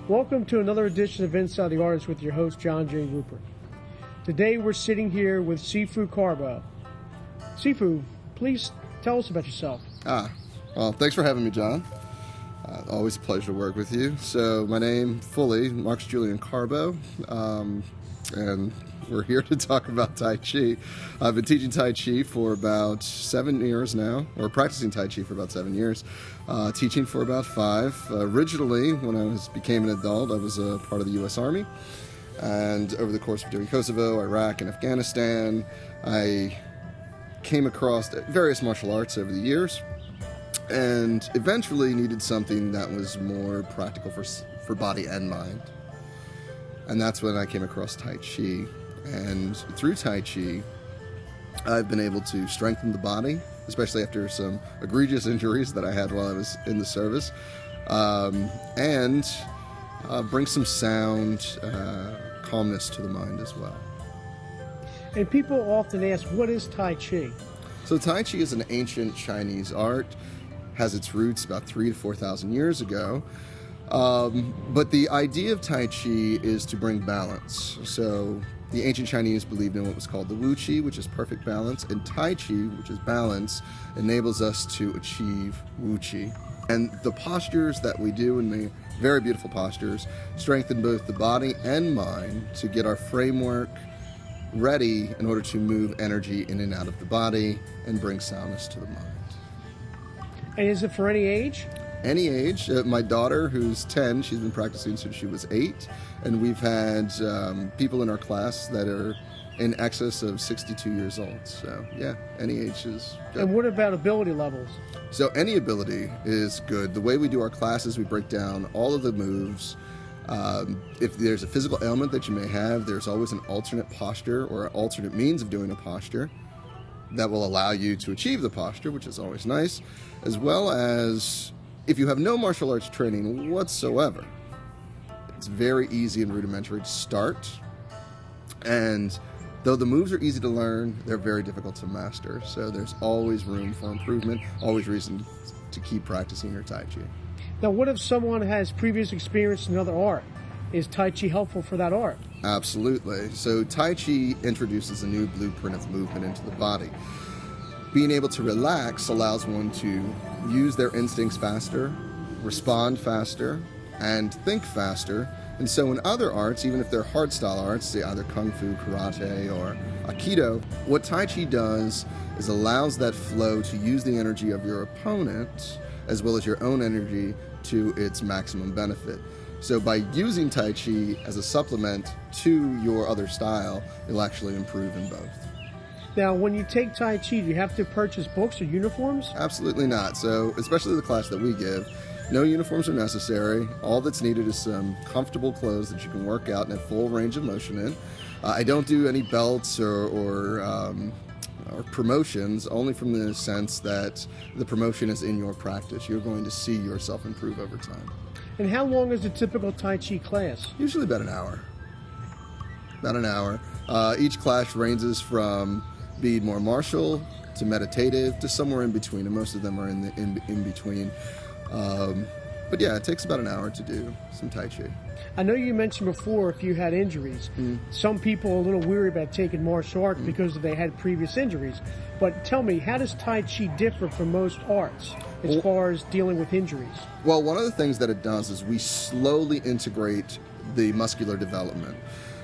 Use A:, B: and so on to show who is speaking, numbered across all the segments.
A: Welcome to another edition of Inside the Artist with your host, John J. Ruppert. Today we're sitting here with Julian Carbo. Sifu, please tell us about yourself.
B: Well, thanks for having me, John. Always a pleasure to work with you. So my name, fully, Mark's Julian Carbo, and we're here to talk about Tai Chi. I've been teaching Tai Chi for about 7 years now, or practicing Tai Chi for about 7 years, teaching for about 5. Originally, when I became an adult, I was a part of the U.S. Army, and over the course of doing Kosovo, Iraq, and Afghanistan, I came across various martial arts over the years, and eventually needed something that was more practical for body and mind. And that's when I came across Tai Chi. And through Tai Chi, I've been able to strengthen the body, especially after some egregious injuries that I had while I was in the service, and bring some sound, calmness to the mind as well.
A: And people often ask, what is Tai Chi?
B: So Tai Chi is an ancient Chinese art, has its roots about 3,000 to 4,000 years ago. But the idea of Tai Chi is to bring balance. So the ancient Chinese believed in what was called the Wu Chi, which is perfect balance, and Tai Chi, which is balance, enables us to achieve Wu Chi. And the postures that we do, and the very beautiful postures, strengthen both the body and mind to get our framework ready in order to move energy in and out of the body and bring soundness to the mind.
A: And is it for any age?
B: Any age. My daughter, who's 10, she's been practicing since she was 8, and we've had people in our class that are in excess of 62 years old. So yeah, any age is good.
A: And what about ability levels?
B: So any ability is good. The way we do our classes, we break down all of the moves. If there's a physical ailment that you may have, there's always an alternate posture or an alternate means of doing a posture that will allow you to achieve the posture, which is always nice, as well as if you have no martial arts training whatsoever, it's very easy and rudimentary to start. And though the moves are easy to learn, they're very difficult to master. So there's always room for improvement, always reason to keep practicing your Tai Chi.
A: Now, what if someone has previous experience in another art? Is Tai Chi helpful for that art?
B: Absolutely. So Tai Chi introduces a new blueprint of movement into the body. Being able to relax allows one to use their instincts faster, respond faster, and think faster. And so in other arts, even if they're hard style arts, say either Kung Fu, Karate, or Aikido, what Tai Chi does is allows that flow to use the energy of your opponent as well as your own energy to its maximum benefit. So by using Tai Chi as a supplement to your other style, you'll actually improve in both.
A: Now, when you take Tai Chi, do you have to purchase books or uniforms?
B: Absolutely not. So, especially the class that we give, no uniforms are necessary. All that's needed is some comfortable clothes that you can work out in a full range of motion in. I don't do any belts or promotions, only from the sense that the promotion is in your practice. You're going to see yourself improve over time.
A: And how long is a typical Tai Chi class?
B: Usually about an hour. About an hour. Each class ranges from being more martial to meditative to somewhere in between, and most of them are in between. But yeah, it takes about an hour to do some Tai Chi.
A: I know you mentioned before if you had injuries. Some people are a little weary about taking martial arts because they had previous injuries. But tell me, how does Tai Chi differ from most arts as far as dealing with injuries?
B: Well, one of the things that it does is we slowly integrate the muscular development.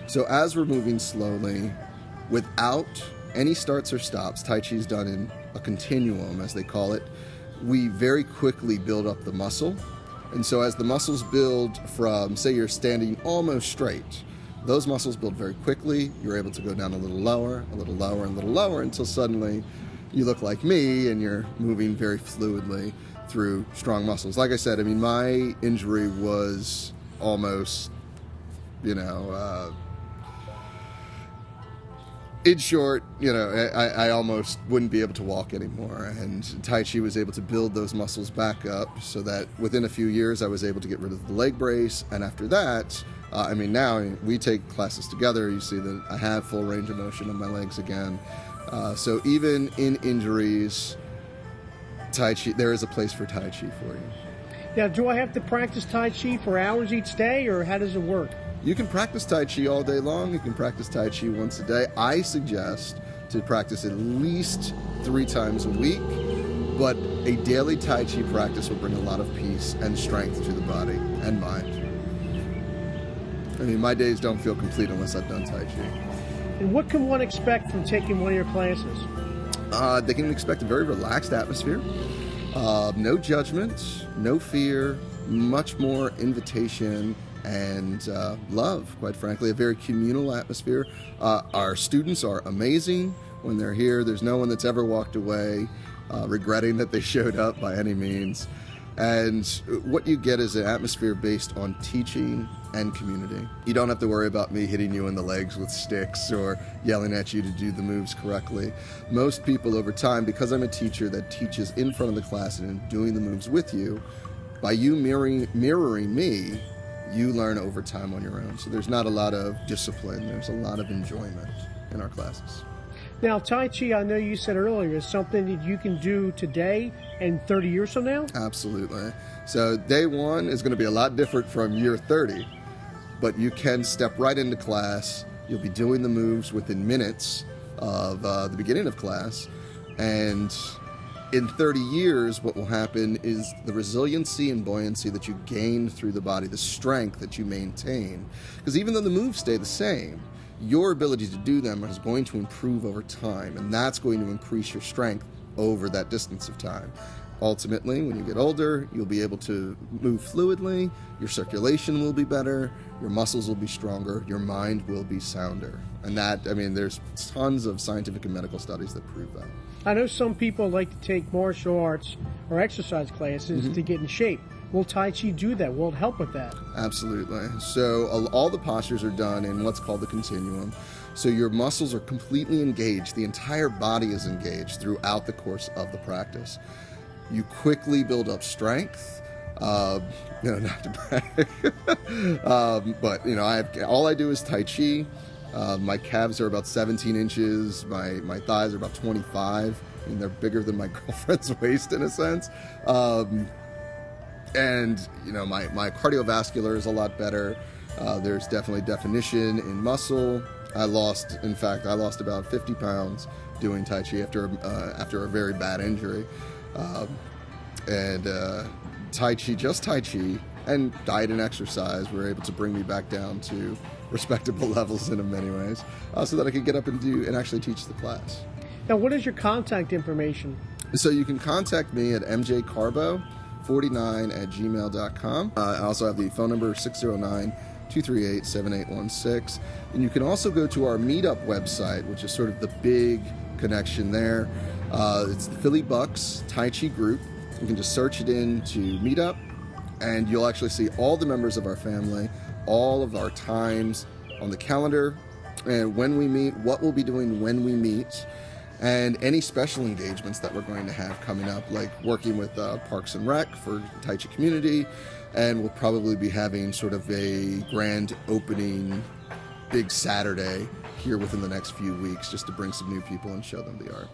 B: So as we're moving slowly, without any starts or stops, Tai Chi is done in a continuum, as they call it. We very quickly build up the muscle. And so as the muscles build from, say you're standing almost straight, those muscles build very quickly. You're able to go down a little lower, a little lower, and a little lower until suddenly you look like me and you're moving very fluidly through strong muscles. Like I said, I mean, my injury was almost, in short, I almost wouldn't be able to walk anymore, and Tai Chi was able to build those muscles back up so that within a few years I was able to get rid of the leg brace, and after that, now we take classes together. You see that I have full range of motion on my legs again. So even in injuries, Tai Chi, there is a place for Tai Chi for you.
A: Now, do I have to practice Tai Chi for hours each day, or how does it work?
B: You can practice Tai Chi all day long. You can practice Tai Chi once a day. I suggest to practice at least 3 times a week, but a daily Tai Chi practice will bring a lot of peace and strength to the body and mind. I mean, my days don't feel complete unless I've done Tai Chi.
A: And what can one expect from taking one of your classes?
B: They can expect a very relaxed atmosphere, no judgment, no fear, much more invitation and love, quite frankly, a very communal atmosphere. Our students are amazing when they're here. There's no one that's ever walked away regretting that they showed up by any means. And what you get is an atmosphere based on teaching and community. You don't have to worry about me hitting you in the legs with sticks or yelling at you to do the moves correctly. Most people over time, because I'm a teacher that teaches in front of the class and doing the moves with you, by you mirroring me, you learn over time on your own. So there's not a lot of discipline. There's a lot of enjoyment in our classes.
A: Now, Tai Chi, I know you said earlier, is something that you can do today and 30 years from now?
B: Absolutely. So day 1 is going to be a lot different from year 30, but you can step right into class. You'll be doing the moves within minutes of the beginning of class, and in 30 years, what will happen is the resiliency and buoyancy that you gain through the body, the strength that you maintain, because even though the moves stay the same, your ability to do them is going to improve over time, and that's going to increase your strength over that distance of time. Ultimately, when you get older, you'll be able to move fluidly, your circulation will be better, your muscles will be stronger, your mind will be sounder. And that, I mean, there's tons of scientific and medical studies that prove that.
A: I know some people like to take martial arts or exercise classes to get in shape. Will Tai Chi do that? Will it help with that?
B: Absolutely. So all the postures are done in what's called the continuum. So your muscles are completely engaged. The entire body is engaged throughout the course of the practice. You quickly build up strength. Not to brag, but all I do is Tai Chi. My calves are about 17 inches. My thighs are about 25. I mean, they're bigger than my girlfriend's waist in a sense. And my cardiovascular is a lot better. There's definitely definition in muscle. I lost about 50 pounds doing Tai Chi after a very bad injury. Tai Chi, and diet and exercise were able to bring me back down to respectable levels in many ways, so that I could get up and actually teach the class.
A: Now, what is your contact information?
B: So you can contact me at mjcarbo49@gmail.com. I also have the phone number 609-238-7816. And you can also go to our Meetup website, which is sort of the big connection there. It's the Philly Bucks Tai Chi group. You can just search it into Meetup, and you'll actually see all the members of our family, all of our times on the calendar, and when we meet, what we'll be doing when we meet, and any special engagements that we're going to have coming up, like working with Parks and Rec for Tai Chi community, and we'll probably be having sort of a grand opening big Saturday here within the next few weeks, just to bring some new people and show them the art.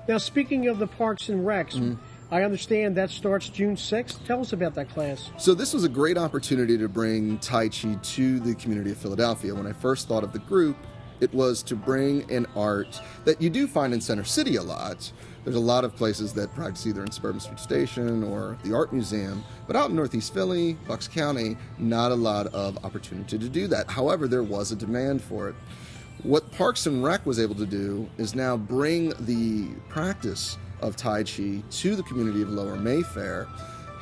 A: Now, speaking of the Parks and Recs, I understand that starts June 6th. Tell us about that class.
B: So this was a great opportunity to bring Tai Chi to the community of Philadelphia. When I first thought of the group, it was to bring an art that you do find in Center City a lot. There's a lot of places that practice either in Suburban Street Station or the Art Museum, but out in Northeast Philly, Bucks County, not a lot of opportunity to do that. However, there was a demand for it. What Parks and Rec was able to do is now bring the practice of Tai Chi to the community of Lower Mayfair,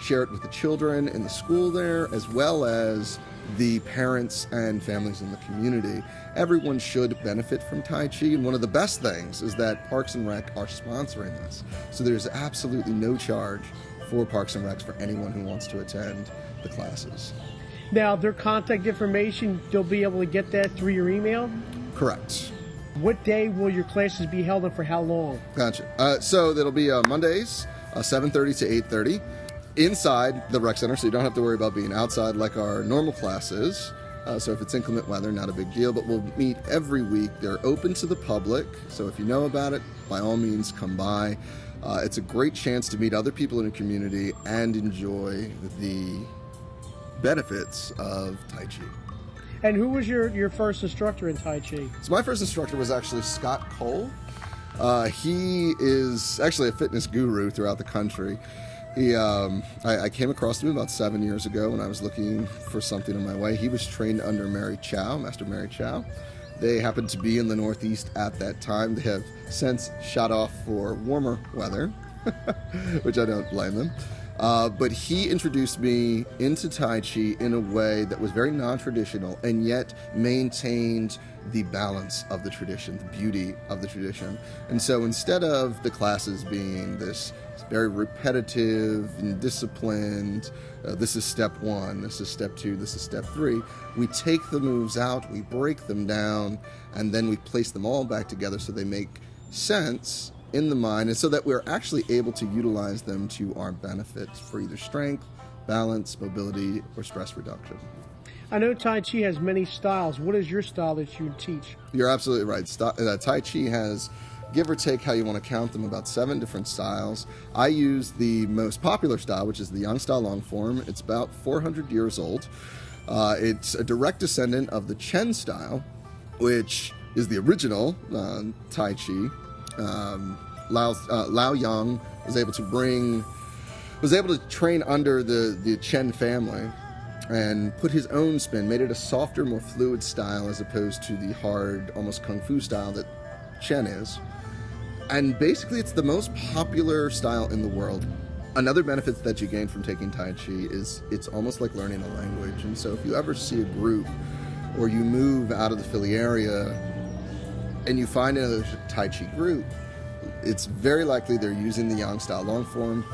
B: share it with the children in the school there, as well as the parents and families in the community. Everyone should benefit from Tai Chi, and one of the best things is that Parks and Rec are sponsoring this. So there's absolutely no charge for Parks and Rec for anyone who wants to attend the classes.
A: Now, their contact information, they'll be able to get that through your email?
B: Correct.
A: What day will your classes be held and for how long?
B: Gotcha. So that'll be Mondays, 7:30 to 8:30. Inside the rec center, so you don't have to worry about being outside like our normal classes. So if it's inclement weather, not a big deal, but we'll meet every week. They're open to the public, so if you know about it, by all means come by. It's a great chance to meet other people in a community and enjoy the benefits of Tai Chi.
A: And who was your first instructor in Tai Chi?
B: So my first instructor was actually Scott Cole. He is actually a fitness guru throughout the country. I came across him about 7 years ago when I was looking for something on my way. He was trained under Master Mary Chow. They happened to be in the Northeast at that time. They have since shot off for warmer weather, which I don't blame them. But he introduced me into Tai Chi in a way that was very non-traditional and yet maintained the balance of the tradition, the beauty of the tradition. And so instead of the classes being this very repetitive and disciplined, this is step one, this is step two, this is step three, we take the moves out, we break them down, and then we place them all back together so they make sense in the mind, and so that we're actually able to utilize them to our benefit for either strength, balance, mobility, or stress reduction.
A: I know Tai Chi has many styles. What is your style that you teach?
B: You're absolutely right. Tai Chi has, give or take how you want to count them, about 7 different styles. I use the most popular style, which is the Yang style long form. It's about 400 years old. It's a direct descendant of the Chen style, which is the original Tai Chi. Lao Yang was able to train under the Chen family and put his own spin, made it a softer, more fluid style as opposed to the hard, almost kung fu style that Chen is. And basically it's the most popular style in the world. Another benefit that you gain from taking Tai Chi is it's almost like learning a language. And so if you ever see a group or you move out of the Philly area and you find another Tai Chi group, it's very likely they're using the Yang style long form,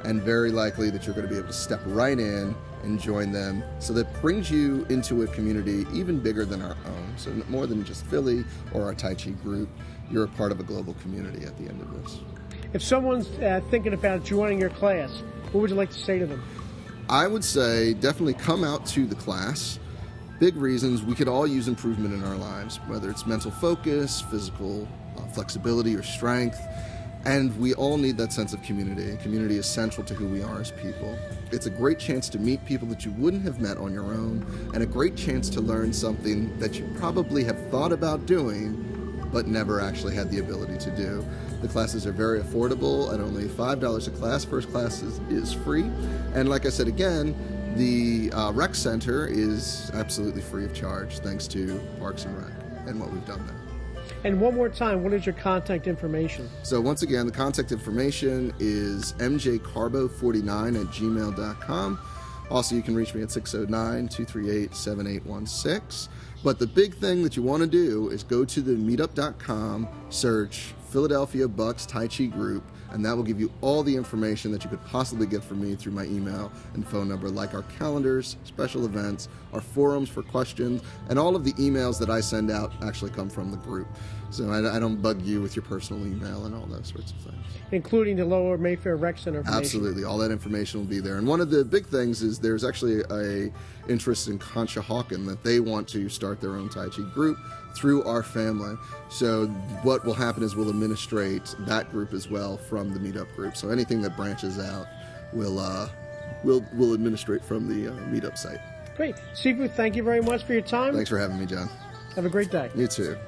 B: and very likely that you're going to be able to step right in and join them. So that brings you into a community even bigger than our own. So more than just Philly or our Tai Chi group, you're a part of a global community at the end of this.
A: If someone's thinking about joining your class, what would you like to say to them?
B: I would say definitely come out to the class. Big reasons, we could all use improvement in our lives, whether it's mental focus, physical flexibility, or strength. And we all need that sense of community. Community is central to who we are as people. It's a great chance to meet people that you wouldn't have met on your own, and a great chance to learn something that you probably have thought about doing, but never actually had the ability to do. The classes are very affordable at only $5 a class. First class is free. And like I said again, the rec center is absolutely free of charge, thanks to Parks and Rec and what we've done there.
A: And one more time, what is your contact information?
B: So once again, the contact information is mjcarbo49@gmail.com. Also, you can reach me at 609-238-7816. But the big thing that you want to do is go to the meetup.com, search Philadelphia Bucks Tai Chi Group, and that will give you all the information that you could possibly get from me through my email and phone number, like our calendars, special events, our forums for questions, and all of the emails that I send out actually come from the group. So I don't bug you with your personal email and all those sorts of things.
A: Including the Lower Mayfair Rec Center information.
B: Absolutely. All that information will be there. And one of the big things is there's actually a interest in Conshohocken that they want to start their own Tai Chi group through our family. So what will happen is we'll administrate that group as well from the meetup group. So anything that branches out, we'll administrate from the meetup site.
A: Great. Sifu, thank you very much for your time.
B: Thanks for having me, John.
A: Have a great day.
B: You too.